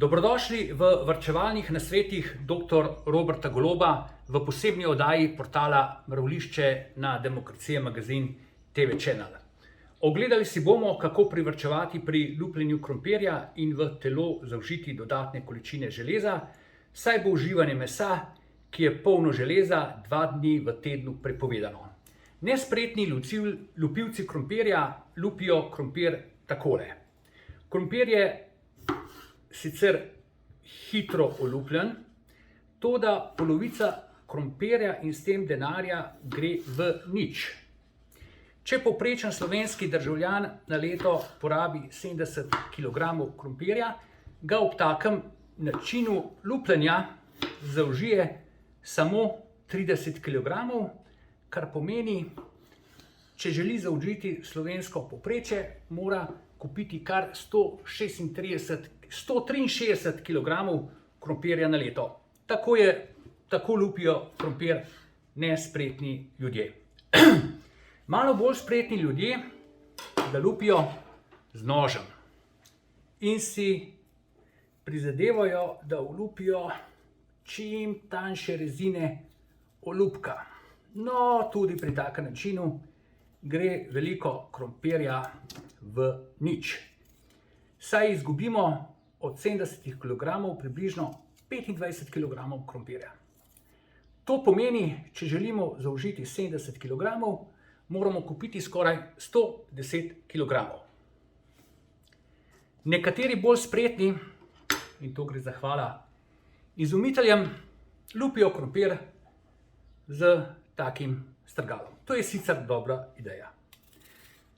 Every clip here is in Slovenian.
Dobrodošli v varčevalnih nasvetih dr. Roberta Goloba v posebni oddaji portala Mravljišče na Demokracije magazin TV Channel. Ogledali si bomo, kako privarčevati pri lupljenju krompirja in v telo zaužiti dodatne količine železa, saj bo uživanje mesa, ki je polno železa, 2 dni v tednu prepovedano. Nespretni lupilci krompirja lupijo krompir takole. Krompir je sicer hitro olupljen, toda polovica krompirja in s tem denarja gre v nič. Če povprečen slovenski državljan na leto porabi 70 kg krompirja, ga ob takem načinu lupljenja zaužije samo 30 kg, kar pomeni, če želi zaužiti slovensko povprečje, mora kupiti kar 163 kg krompirja na leto. Tako lupijo krompir nespretni ljudje. Malo bolj spretni ljudje ga lupijo z nožem in si prizadevajo, da olupijo čim tanjše rezine olupka. No, tudi pri takem načinu gre veliko krompirja v nič. Saj izgubimo od 70 kg približno 25 kg krompirja. To pomeni, če želimo zaužiti 70 kg, moramo kupiti skoraj 110 kg. Nekateri bolj spretni, in to gre zahvala izumiteljem, lupijo krompir z takim strgalom. To je sicer dobra ideja.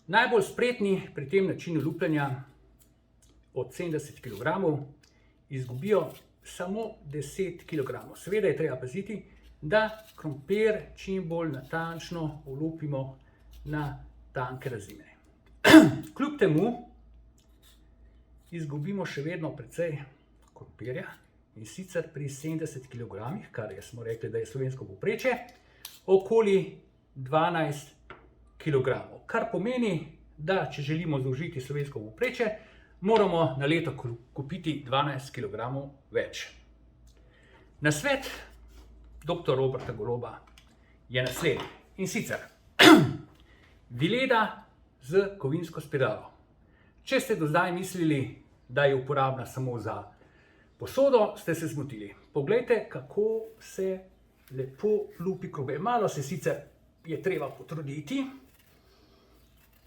Najbolj spretni pri tem načinu lupljenja od 70 kg izgubijo samo 10 kg. Seveda je treba paziti, da krompir čim bolj natančno olupimo na tanke rezine. Kljub temu izgubimo še vedno precej krompirja, in sicer pri 70 kg, kar smo rekli, da je slovensko povprečje, okoli 12 kg. Kar pomeni, da če želimo zaužiti slovensko povprečje, moramo na leto kupiti 12 kg več. Nasvet dr. Roberta Goloba je naslednji, in sicer vileda z kovinsko spiralo. Če ste do zdaj mislili, da je uporabna samo za posodo, ste se zmotili. Poglejte, kako se lepo lupi krompir. Malo se sicer je treba potruditi,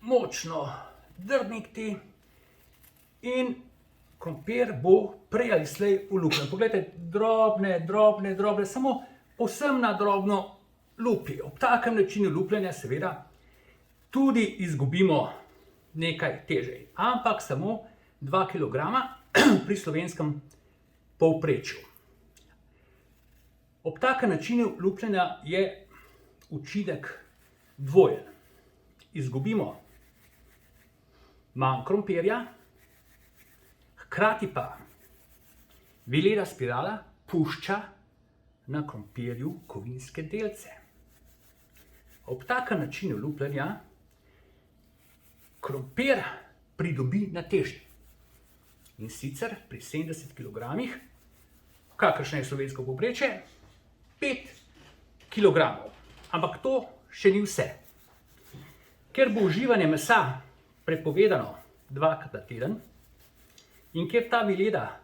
močno drgniti in krompir bo prej ali slej olupljen. Poglejte, drobne, samo povsem na drobno lupi. Ob takem načinu lupljenja seveda tudi izgubimo nekaj teže, ampak samo 2 kg pri slovenskem povprečju. Ob takem načinu lupljenja je učinek dvojen. Izgubimo manj krompirja, hkrati pa vileda spirala pušča na krompirju kovinske delce. Ob takem načinu lupljenja krompir pridobi na teži. In sicer pri 70 kg, kakršno je slovensko povprečje, 5 kg. Ampak to še ni vse. Ker bo uživanje mesa prepovedano 2-krat na teden in ker ta vileda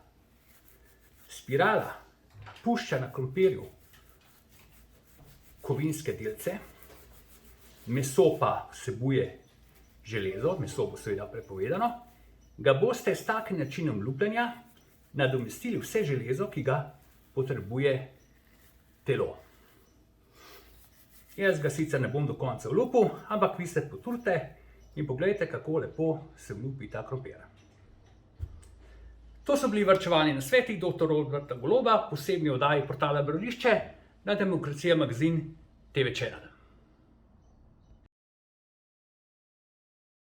spirala pušča na krompirju kovinske delce, meso pa vsebuje železo, meso bo seveda prepovedano, ga boste s takim načinom lupljenja nadomestili vse železo, ki ga potrebuje telo. Jaz ga sicer ne bom do konca olupil, ampak vi se potrudite in poglejte, kako lepo se lupi ta krompir. To so bili varčevalni nasveti dr. Roberta Goloba, posebni oddaji portala Mravljišče na Demokracije magazin TV Channel.